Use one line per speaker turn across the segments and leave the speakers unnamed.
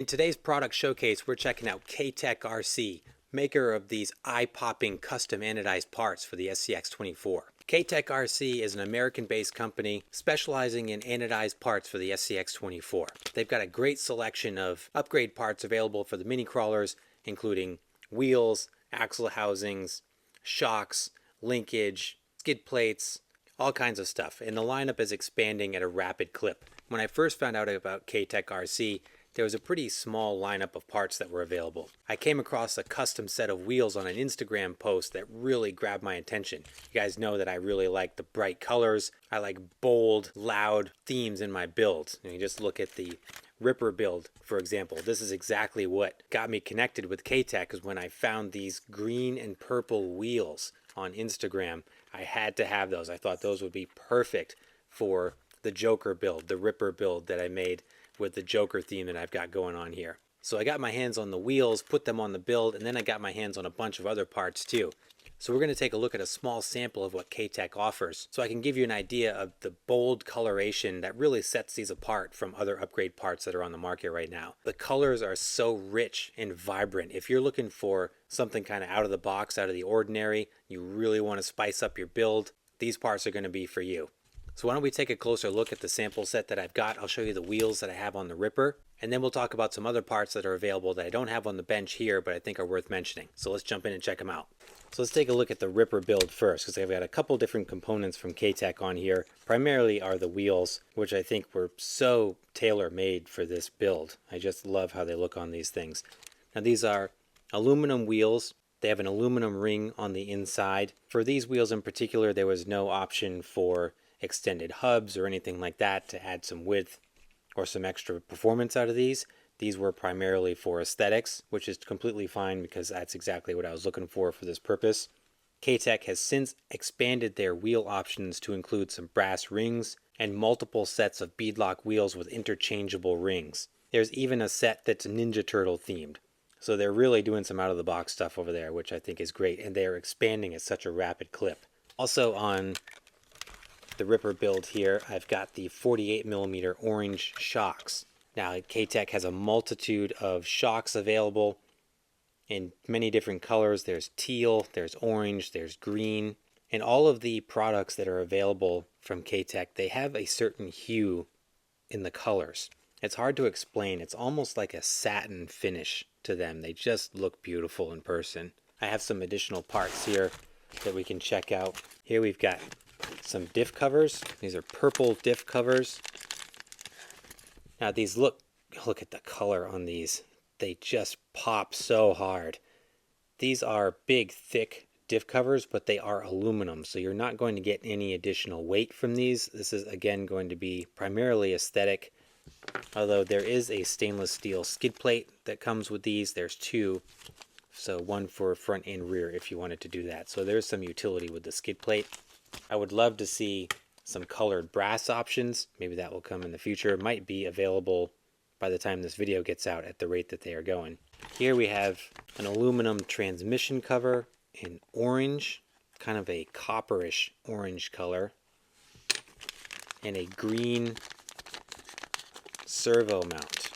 In today's product showcase, we're checking out KTECH RC, maker of these eye-popping custom anodized parts for the SCX24. KTECH RC is an American-based company specializing in anodized parts for the SCX24. They've got a great selection of upgrade parts available for the mini crawlers, including wheels, axle housings, shocks, linkage, skid plates, all kinds of stuff. And the lineup is expanding at a rapid clip. When I first found out about KTECH RC, there was a pretty small lineup of parts that were available. I came across a custom set of wheels on an Instagram post that really grabbed my attention. You guys know that I really like the bright colors. I like bold, loud themes in my builds. You just look at the Ripper build, for example. This is exactly what got me connected with KTECH, is when I found these green and purple wheels on Instagram. I had to have those. I thought those would be perfect for the Joker build, the Ripper build that I made with the Joker theme that I've got going on here. So I got my hands on the wheels, put them on the build, and then I got my hands on a bunch of other parts too. So we're going to take a look at a small sample of what KTECH offers, so I can give you an idea of the bold coloration that really sets these apart from other upgrade parts that are on the market right now. The colors are so rich and vibrant. If you're looking for something kind of out of the box, out of the ordinary, you really want to spice up your build, these parts are going to be for you. So why don't we take a closer look at the sample set that I've got. I'll show you the wheels that I have on the Ripper, and then we'll talk about some other parts that are available that I don't have on the bench here, but I think are worth mentioning. So let's jump in and check them out. So let's take a look at the Ripper build first, because I've got a couple different components from KTECH on here. Primarily are the wheels, which I think were so tailor-made for this build. I just love how they look on these things. Now these are aluminum wheels. They have an aluminum ring on the inside. For these wheels in particular, there was no option for extended hubs or anything like that to add some width or some extra performance out of these. These were primarily for aesthetics, which is completely fine because that's exactly what I was looking for this purpose. KTECH has since expanded their wheel options to include some brass rings and multiple sets of beadlock wheels with interchangeable rings. There's even a set that's Ninja Turtle themed. So they're really doing some out of the box stuff over there, which I think is great, and they're expanding at such a rapid clip. Also on the Ripper build here, I've got the 48mm orange shocks. Now KTECH has a multitude of shocks available in many different colors. There's teal, there's orange, there's green, and all of the products that are available from KTECH, they have a certain hue in the colors. It's hard to explain. It's almost like a satin finish to them. They just look beautiful in person. I have some additional parts here that we can check out. Here we've got some diff covers. These are purple diff covers. Now these look at the color on these. They just pop so hard. These are big, thick diff covers, but they are aluminum, so you're not going to get any additional weight from these. This is again going to be primarily aesthetic, although there is a stainless steel skid plate that comes with these. There's two, so one for front and rear if you wanted to do that. So there's some utility with the skid plate. I would love to see some colored brass options. Maybe that will come in the future. It might be available by the time this video gets out at the rate that they are going. Here we have an aluminum transmission cover in orange, kind of a copperish orange color, and a green servo mount.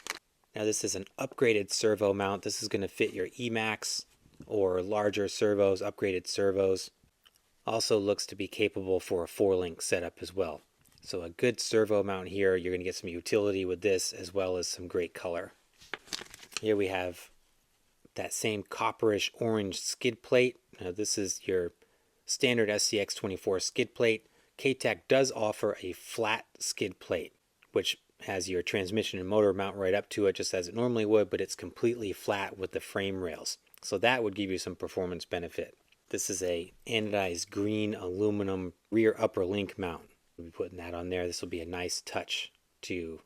Now this is an upgraded servo mount. This is going to fit your Emax or larger servos, upgraded servos. Also looks to be capable for a 4-link setup as well. So a good servo mount here. You're going to get some utility with this as well as some great color. Here we have that same copperish orange skid plate. Now this is your standard SCX24 skid plate. KTECH does offer a flat skid plate, which has your transmission and motor mount right up to it just as it normally would, but it's completely flat with the frame rails. So that would give you some performance benefit. This is a anodized green aluminum rear upper link mount. We'll be putting that on there. This will be a nice touch to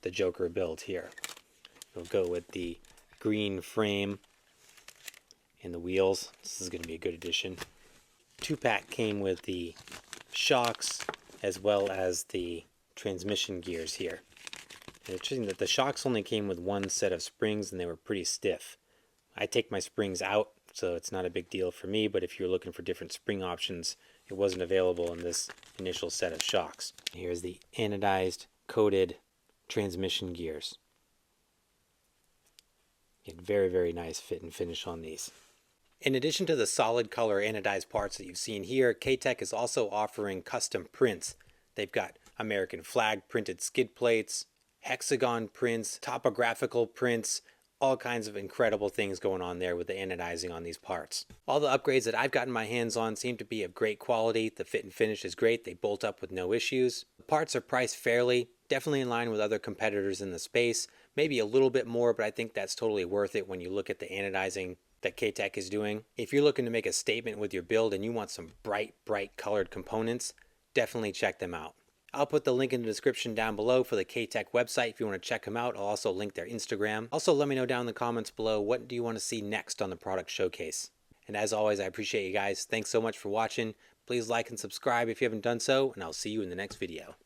the Joker build here. We'll go with the green frame and the wheels. This is going to be a good addition. 2-pack came with the shocks as well as the transmission gears here. And it's interesting that the shocks only came with one set of springs and they were pretty stiff. I take my springs out, so it's not a big deal for me, but if you're looking for different spring options, it wasn't available in this initial set of shocks. Here's the anodized coated transmission gears. And very, very nice fit and finish on these. In addition to the solid color anodized parts that you've seen here, KTECH is also offering custom prints. They've got American flag printed skid plates, hexagon prints, topographical prints, all kinds of incredible things going on there with the anodizing on these parts. All the upgrades that I've gotten my hands on seem to be of great quality. The fit and finish is great. They bolt up with no issues. The parts are priced fairly, definitely in line with other competitors in the space. Maybe a little bit more, but I think that's totally worth it when you look at the anodizing that KTECH is doing. If you're looking to make a statement with your build and you want some bright colored components, definitely check them out. I'll put the link in the description down below for the KTECH website if you want to check them out. I'll also link their Instagram. Also, let me know down in the comments below, what do you want to see next on the product showcase? And as always, I appreciate you guys. Thanks so much for watching. Please like and subscribe if you haven't done so, and I'll see you in the next video.